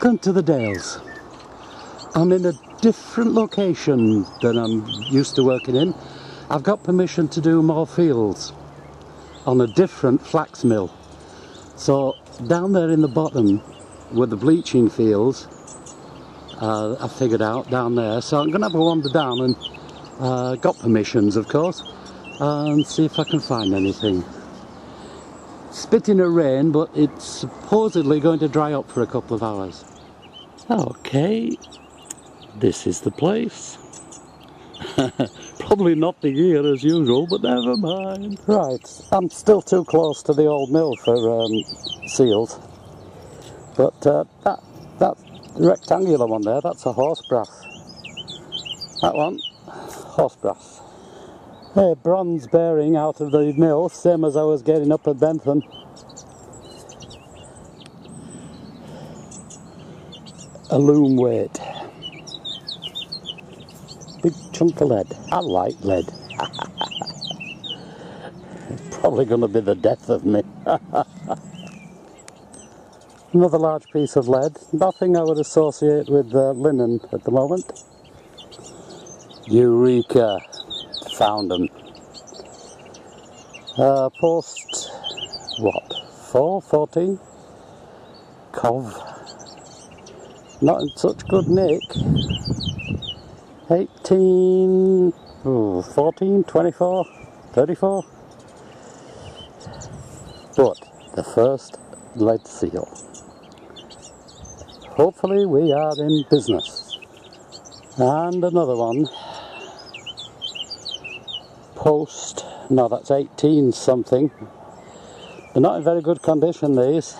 Welcome to the Dales. I'm in a different location than I'm used to working in. I've got permission to do more fields on a different flax mill. So down there in the bottom were the bleaching fields, I figured out down there. So I'm going to have a wander down and got permissions of course, and see if I can find anything. Spitting a rain, but it's supposedly going to dry up for a couple of hours. Okay, this is the place. Probably not the year as usual, but never mind. Right, I'm still too close to the old mill for seals. But that rectangular one there, that's a horse brass. That one, horse brass. Hey, bronze bearing out of the mill, same as I was getting up at Bentham. A loom weight. Big chunk of lead. I like lead. Probably going to be the death of me. Another large piece of lead. Nothing I would associate with linen at the moment. Eureka! Found them. Post, what, 14? Cov. Not in such good nick. 18, 14, 24, 34. But the first lead seal. Hopefully we are in business. And another one. Post, no, that's 18 something. They're not in very good condition, these.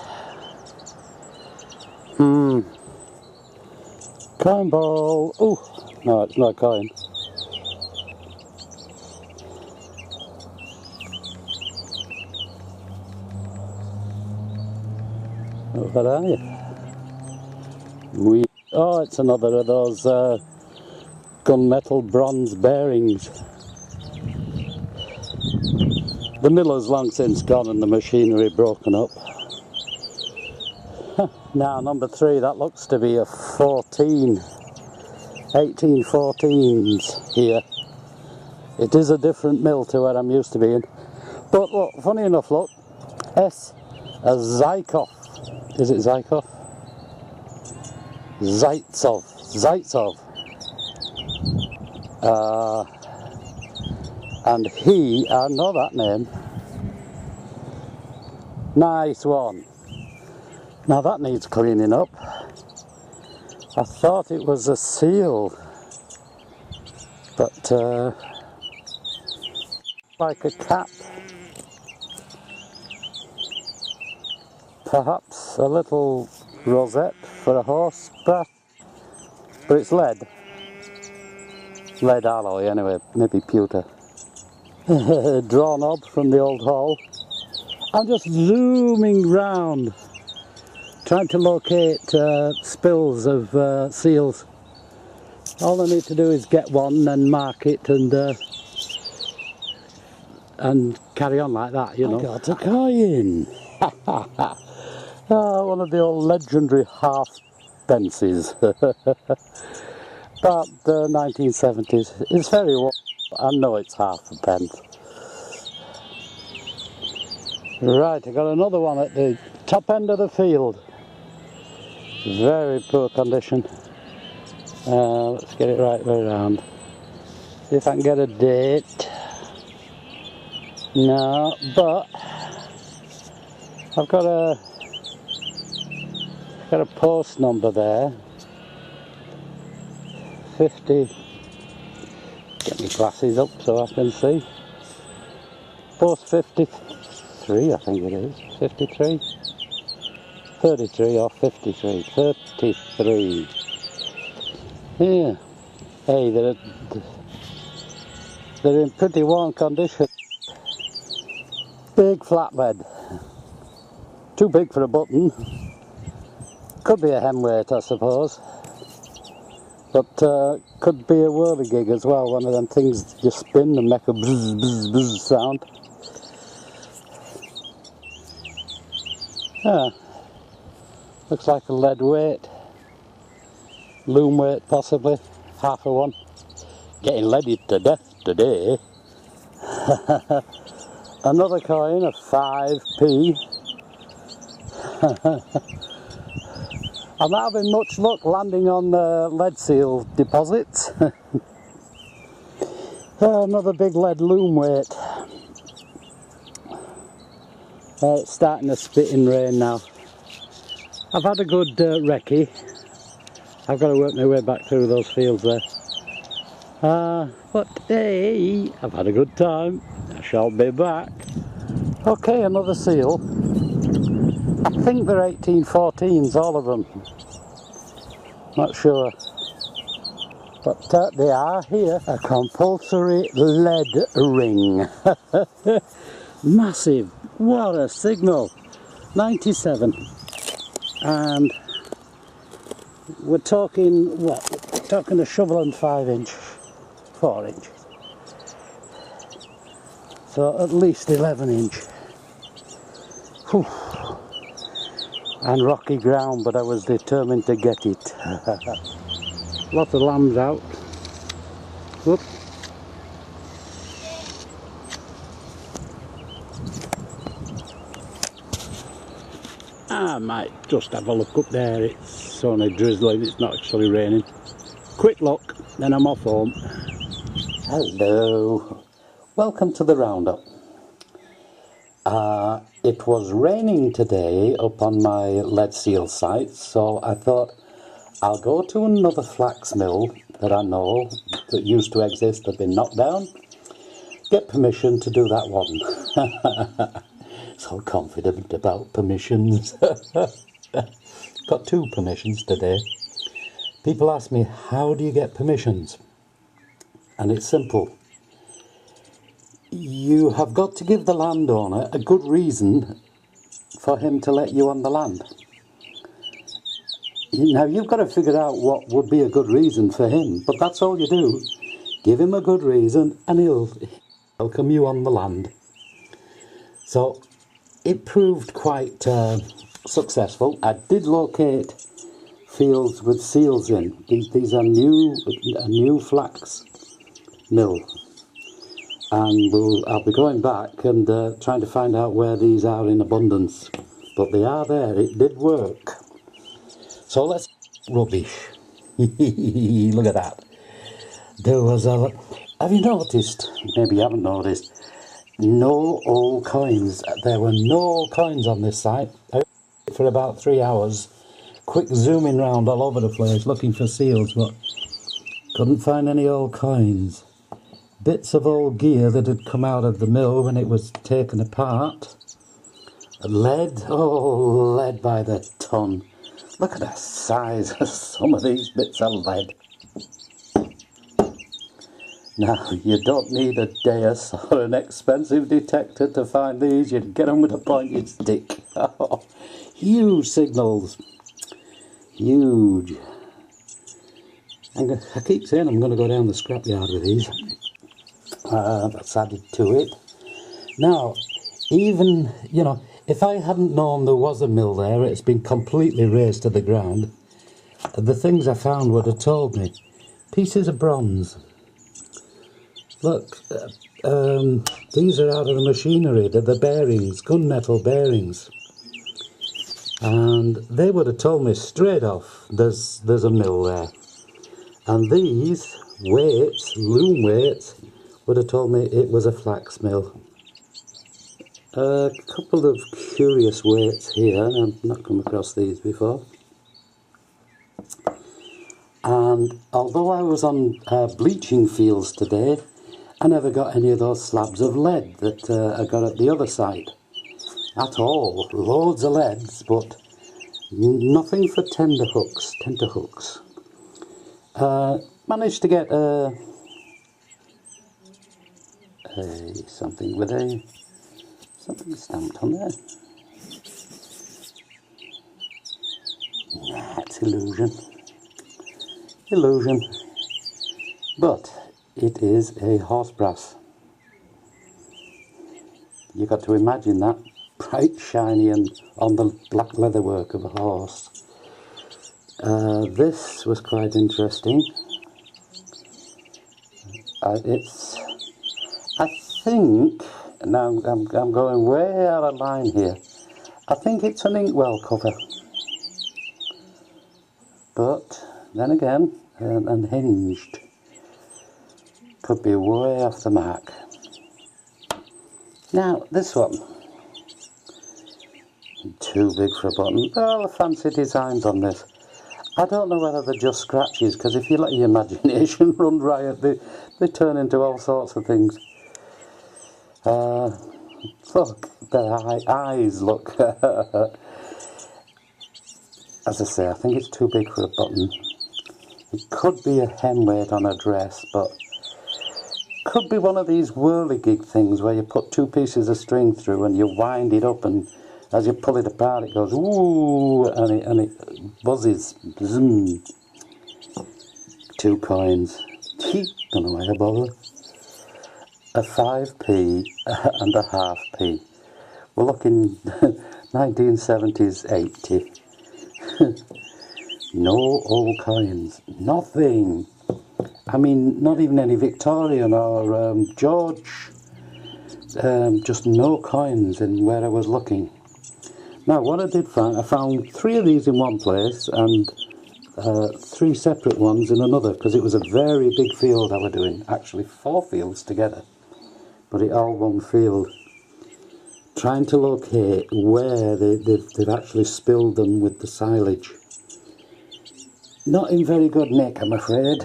Coin ball. Oh, no, it's not a coin. What are you? Oh, it's another of those gunmetal bronze bearings. The miller's long since gone and the machinery broken up. Now number 3, that looks to be a 14. 1814s here. It is a different mill to where I'm used to being. But look, funny enough, look. S. A Zykov. Is it Zykov? Zaitsov. Zaitsov. And he, I know that name. Nice one. Now that needs cleaning up. I thought it was a seal, but like a cap. Perhaps a little rosette for a horse brass, but it's lead. Lead alloy anyway, maybe pewter. Draw knob from the old hall. I'm just zooming round, trying to locate spills of seals. All I need to do is get one and mark it and carry on like that, you know. I got a coin! One of the old legendary half pences. About the 1970s. It's very warm. I know it's half a pence. Right, I got another one at the top end of the field. Very poor condition. Let's get it right way around. See if I can get a date. No, but I've got a post number there. 50. Get my glasses up so I can see. Post 53, I think it is. 53. 33 or 53. 33. Yeah. Hey, they're in pretty warm condition. Big flatbed. Too big for a button. Could be a hem weight, I suppose. But could be a whirligig as well, one of them things you spin and make a buzz buzz buzz sound. Yeah, looks like a lead weight. loom weight possibly, half of one. Getting leaded to death today. Another coin of 5p. I'm not having much luck landing on lead seal deposits. Another big lead loom weight. It's starting to spit in rain now. I've had a good recce. I've got to work my way back through those fields there. But hey, I've had a good time. I shall be back. Okay, another seal. I think they're 1814s, all of them. Not sure. But they are here. A compulsory lead ring. Massive. What a signal. 97. And we're talking what? We're talking a shovel and 4 inches. So at least 11 inch. Whew. And rocky ground, but I was determined to get it. Lots of lambs out. Whoop. I might just have a look up there. It's only drizzling, it's not actually raining. Quick look, then I'm off home. Hello. Welcome to the roundup. It was raining today up on my lead seal site, so I thought I'll go to another flax mill that I know that used to exist, had been knocked down, get permission to do that one. So confident about permissions. Got 2 permissions today. People ask me, how do you get permissions? And it's simple. You have got to give the landowner a good reason for him to let you on the land. Now you've got to figure out what would be a good reason for him, but that's all you do. Give him a good reason and he'll welcome you on the land. So it proved quite successful. I did locate fields with seals in. These are a new flax mill. And I'll be going back and trying to find out where these are in abundance. But they are there, it did work. So let's... rubbish. Look at that. There was a... Have you noticed, maybe you haven't noticed, no old coins. There were no coins on this site. I was for about 3 hours, quick zooming round all over the place looking for seals, but couldn't find any old coins. Bits of old gear that had come out of the mill when it was taken apart. Lead, oh, lead by the ton. Look at the size of some of these bits of lead. Now, you don't need a Deus or an expensive detector to find these. You'd get them with a pointed stick. Oh, huge signals. Huge. I keep saying I'm going to go down the scrapyard with these. That's added to it. Now, even, you know, if I hadn't known there was a mill there, it's been completely razed to the ground, the things I found would have told me. Pieces of bronze. Look, these are out of the machinery. They're the bearings, gunmetal bearings. And they would have told me straight off, there's a mill there. And these weights, loom weights, would have told me it was a flax mill. A couple of curious weights here, I've not come across these before. And although I was on bleaching fields today, I never got any of those slabs of lead that I got at the other side. At all. Loads of leads, but nothing for tenterhooks. Managed to get something with something stamped on there. Nah, it's illusion. But it is a horse brass. You got to imagine that, bright, shiny, and on the black leatherwork of a horse. This was quite interesting. I think, now I'm going way out of line here, I think it's an inkwell cover. But then again, unhinged. Could be way off the mark. Now, this one. Too big for a button. All the fancy designs on this. I don't know whether they're just scratches, because if you let your imagination run riot, they turn into all sorts of things. Look, their eyes look. As I say, I think it's too big for a button. It could be a hem weight on a dress, but could be one of these whirligig things where you put two pieces of string through and you wind it up, and as you pull it apart it goes ooh, and it buzzes. Zoom. 2 coins. Don't know why I bother. A 5p and a half p. We're looking 1970s 80. No old coins. Nothing. I mean, not even any Victorian or George. Just no coins in where I was looking. Now, what I did find, I found 3 of these in one place and 3 separate ones in another, because it was a very big field I was doing. Actually, 4 fields together, but it all one field. Trying to locate where they've actually spilled them with the silage. Not in very good nick, I'm afraid.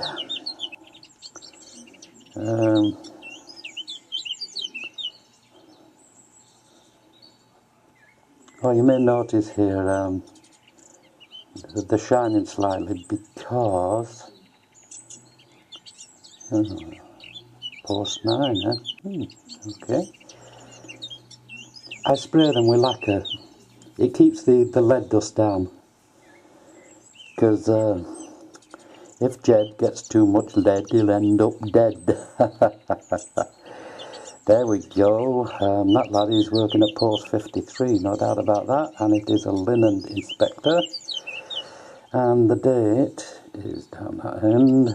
Well, you may notice here they're shining slightly because post 9, huh? Okay. I spray them with lacquer. It keeps the lead dust down, because if Jed gets too much lead, he'll end up dead. There we go. That lad is working at post 53, no doubt about that, and it is a linen inspector. And the date is down that end.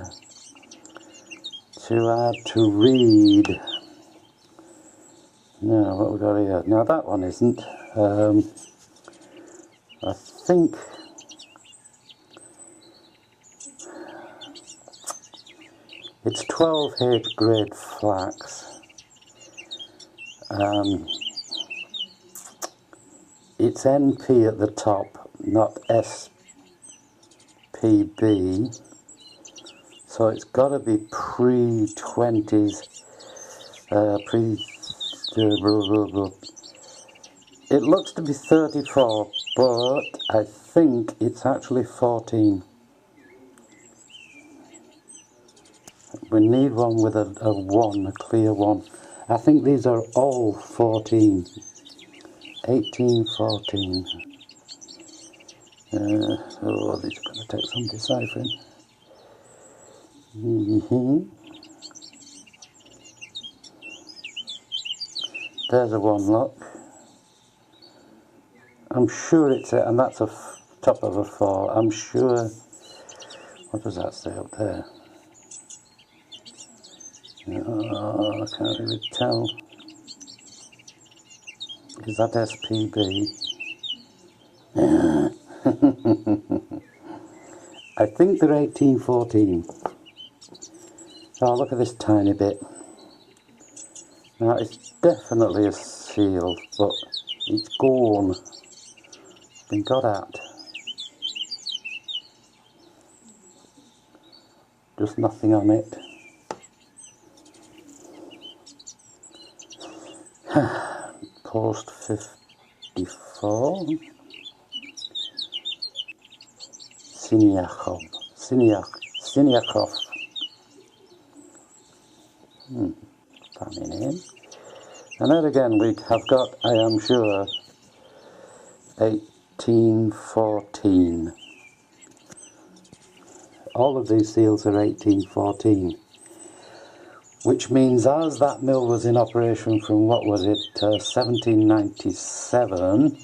Too hard to read. Now, what we got here? Now, that one isn't. I think it's 12H grade flax. It's NP at the top, not SPB, so it's got to be pre-20s, it looks to be 34, but I think it's actually 14. We need one with a 1, a clear one. I think these are all 14. 18, 14. Oh, these are going to take some deciphering. There's a 1, look. I'm sure it's a, and that's a top of a 4. I'm sure. What does that say up there? Oh, I can't really tell. Is that SPB? I think they're 1814. Oh, look at this tiny bit. Now, it's definitely a seal, but it's gone. It's been got at. Just nothing on it. Post 54. Siniakov. Funny name. And then again we have got, I am sure, 1814. All of these seals are 1814. Which means as that mill was in operation from, what was it, 1797,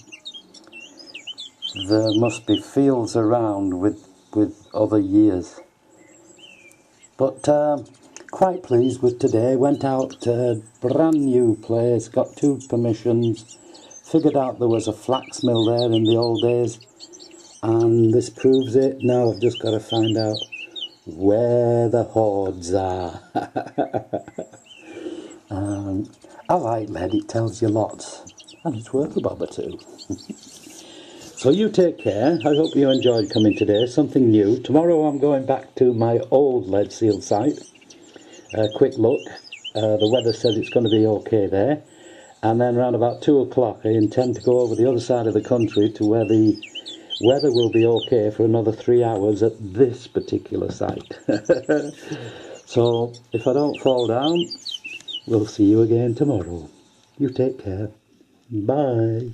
there must be fields around with with other years. But quite pleased with today. Went out to a brand new place, got 2 permissions, figured out there was a flax mill there in the old days, and this proves it. Now I've just got to find out where the hoards are. I like lead, it tells you lots, and it's worth a bob or two. So you take care. I hope you enjoyed coming today, something new. Tomorrow I'm going back to my old lead seal site. A quick look. The weather says it's going to be okay there. And then around about 2 o'clock I intend to go over the other side of the country to where the weather will be okay for another 3 hours at this particular site. So if I don't fall down, we'll see you again tomorrow. You take care. Bye.